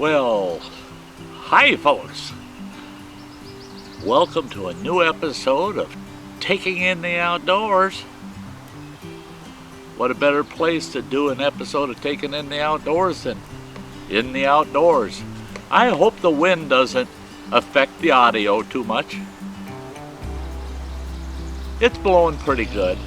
Well, hi folks. Welcome to a new episode of Taking in the Outdoors. What a better place to do an episode of Taking in the Outdoors than in the outdoors. I hope the wind doesn't affect the audio too much. It's blowing pretty good.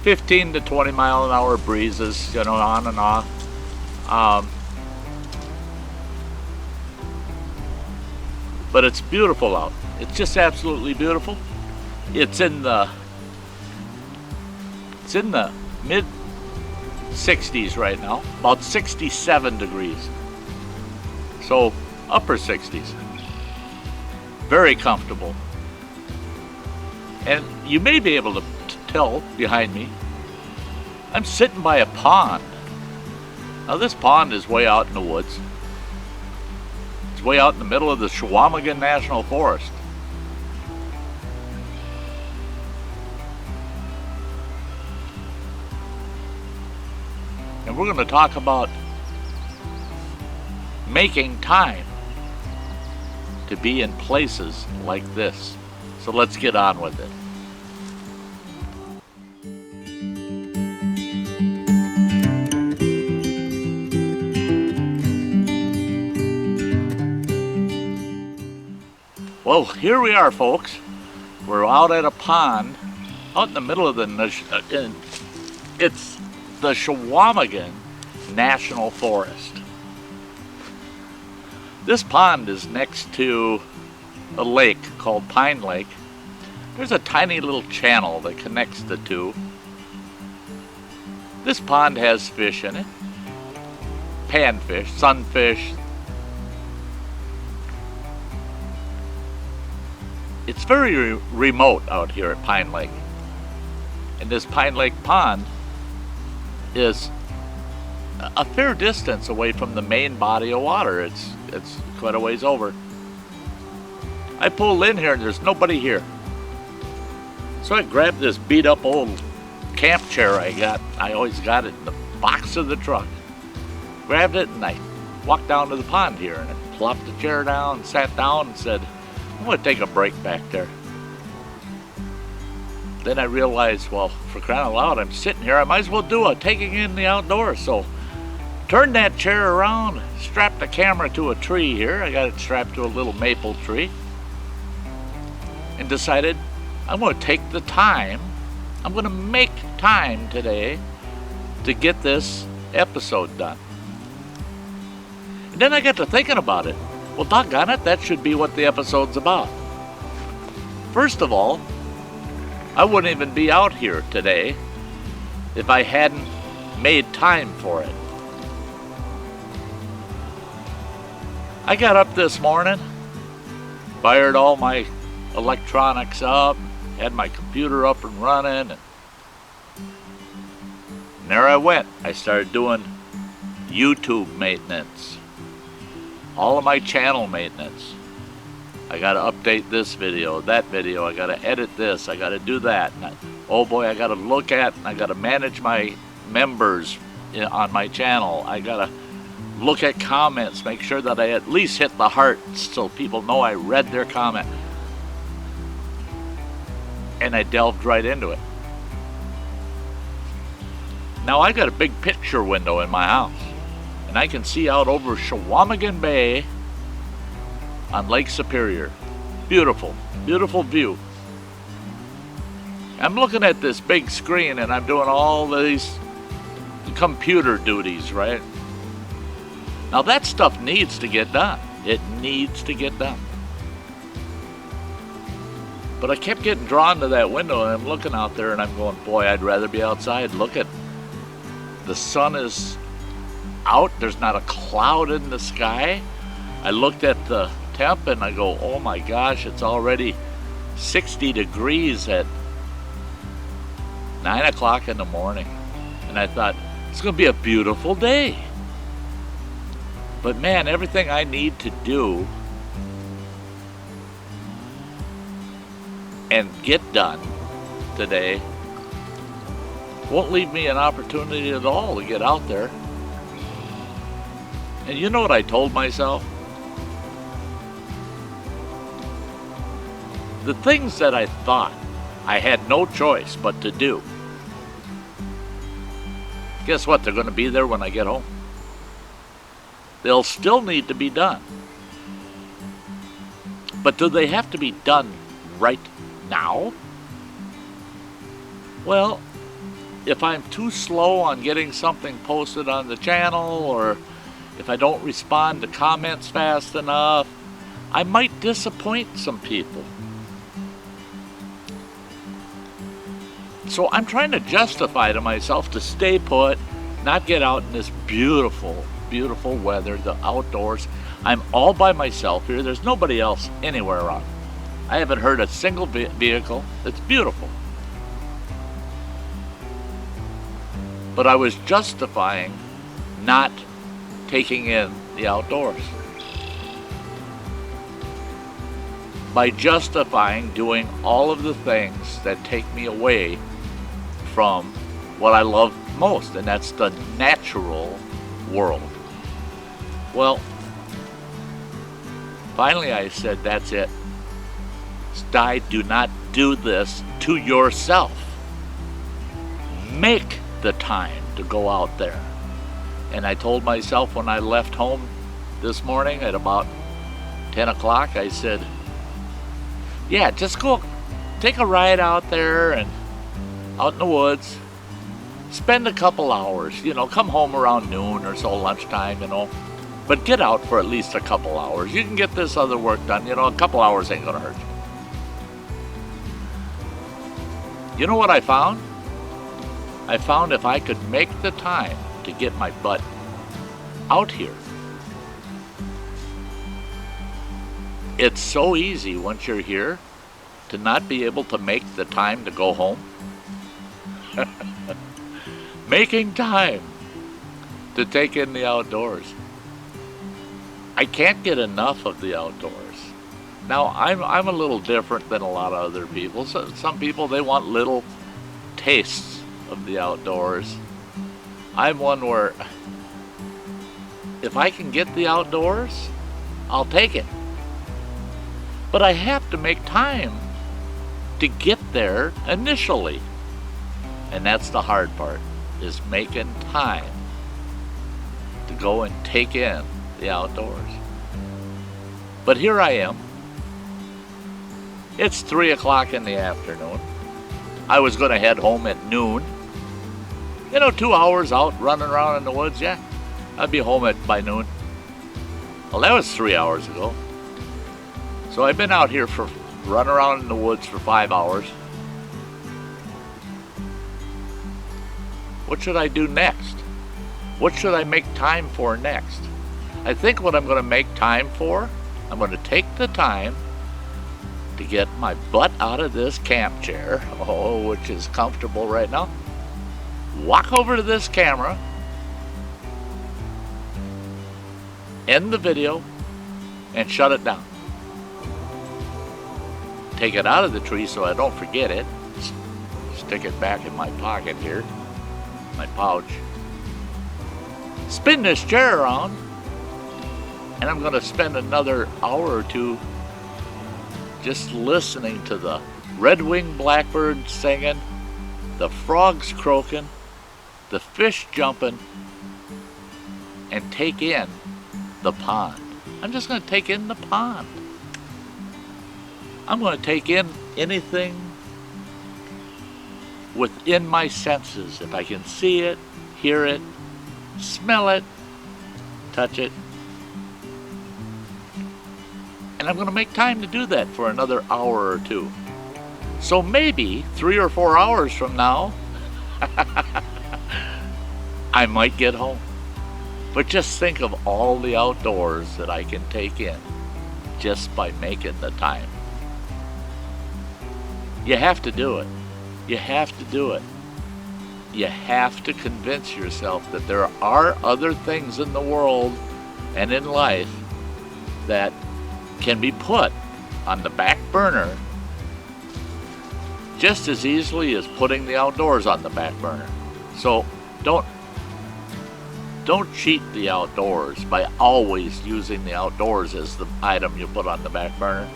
15 to 20 mile an hour breezes, on and off. But it's beautiful out. It's just absolutely beautiful. It's in the mid 60s right now, about 67 degrees. So upper 60s. Very comfortable. And you may be able to tell behind me, I'm sitting by a pond. Now this pond is way out in the woods. It's way out in the middle of the Chequamegon National Forest. And we're going to talk about making time to be in places like this. So let's get on with it. Well, here we are, folks. We're out at a pond, out in the middle of it's the Chequamegon National Forest. This pond is next to a lake called Pine Lake. There's a tiny little channel that connects the two. This pond has fish in it. Panfish, sunfish. It's very remote out here at Pine Lake. And this Pine Lake pond is a fair distance away from the main body of water. It's quite a ways over. I pulled in here and there's nobody here. So I grabbed this beat up old camp chair I got. I always got it in the box of the truck. Grabbed it and I walked down to the pond here and I plopped the chair down, sat down and said, I'm going to take a break back there. Then I realized, well, for crying out loud, I'm sitting here. I might as well do a taking in the outdoors. So turned that chair around, strapped the camera to a tree here. I got it strapped to a little maple tree. And decided I'm going to take the time. I'm going to make time today to get this episode done. And then I got to thinking about it. Well, doggone it, that should be what the episode's about. First of all, I wouldn't even be out here today if I hadn't made time for it. I got up this morning, fired all my electronics up, had my computer up and running, and there I went. I started doing YouTube maintenance. All of my channel maintenance. I gotta update this video, that video, I gotta edit this, I gotta do that. Oh boy, I gotta look at, I gotta manage my members on my channel. I gotta look at comments, make sure that I at least hit the heart so people know I read their comment. And I delved right into it. Now I got a big picture window in my house. And I can see out over Chequamegon Bay on Lake Superior. Beautiful, beautiful view. I'm looking at this big screen and I'm doing all these computer duties, right? Now that stuff needs to get done. It needs to get done. But I kept getting drawn to that window and I'm looking out there and I'm going, boy, I'd rather be outside. Look at, the sun is out, there's not a cloud in the sky. I looked at the temp and I go, oh my gosh, it's already 60 degrees at 9 o'clock in the morning. And I thought, it's going to be a beautiful day. But man, everything I need to do and get done today won't leave me an opportunity at all to get out there. And you know what I told myself? The things that I thought I had no choice but to do, guess what? They're going to be there when I get home. They'll still need to be done. But do they have to be done right now? Well, if I'm too slow on getting something posted on the channel, or if I don't respond to comments fast enough, I might disappoint some people. So I'm trying to justify to myself to stay put, not get out in this beautiful, beautiful weather, the outdoors. I'm all by myself here. There's nobody else anywhere around. I haven't heard a single vehicle. It's beautiful. But I was justifying not taking in the outdoors by justifying doing all of the things that take me away from what I love most, and that's the natural world. Well, finally I said, that's it. Sty, do not do this to yourself. Make the time to go out there. And I told myself when I left home this morning at about 10 o'clock, I said, yeah, just go take a ride out there and out in the woods. Spend a couple hours, come home around noon or so, lunchtime, But get out for at least a couple hours. You can get this other work done, a couple hours ain't gonna hurt you. You know what I found? I found if I could make the time to get my butt out here. It's so easy once you're here to not be able to make the time to go home. Making time to take in the outdoors. I can't get enough of the outdoors. Now, I'm a little different than a lot of other people. So, some people, they want little tastes of the outdoors. I'm one where if I can get the outdoors, I'll take it. But I have to make time to get there initially. And that's the hard part, is making time to go and take in the outdoors. But here I am. It's 3 o'clock in the afternoon. I was going to head home at noon. 2 hours out running around in the woods, yeah. I'd be home by noon. Well, that was 3 hours ago. So I've been out here for running around in the woods for 5 hours. What should I do next? What should I make time for next? I think what I'm going to make time for, I'm going to take the time to get my butt out of this camp chair, which is comfortable right now. Walk over to this camera, end the video, and shut it down. Take it out of the tree so I don't forget it. Stick it back in my pocket here, my pouch. Spin this chair around, and I'm going to spend another hour or two just listening to the red-winged blackbird singing, the frogs croaking, the fish jumping, and take in the pond. I'm just going to take in the pond. I'm going to take in anything within my senses. If I can see it, hear it, smell it, touch it. And I'm going to make time to do that for another hour or two. So maybe 3 or 4 hours from now, I might get home. But just think of all the outdoors that I can take in just by making the time. You have to do it. You have to do it. You have to convince yourself that there are other things in the world and in life that can be put on the back burner just as easily as putting the outdoors on the back burner. So don't Don't cheat the outdoors by always using the outdoors as the item you put on the back burner.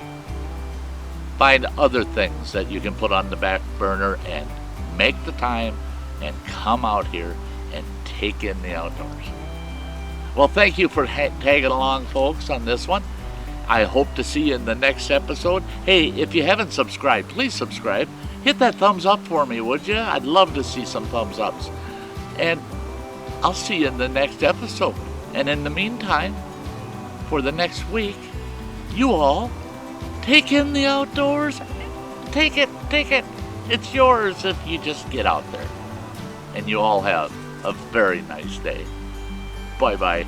Find other things that you can put on the back burner and make the time and come out here and take in the outdoors. Well, thank you for tagging along, folks, on this one. I hope to see you in the next episode. Hey, if you haven't subscribed, please subscribe. Hit that thumbs up for me, would you? I'd love to see some thumbs ups. And I'll see you in the next episode. And in the meantime, for the next week, you all take in the outdoors. Take it. It's yours if you just get out there. And you all have a very nice day. Bye-bye.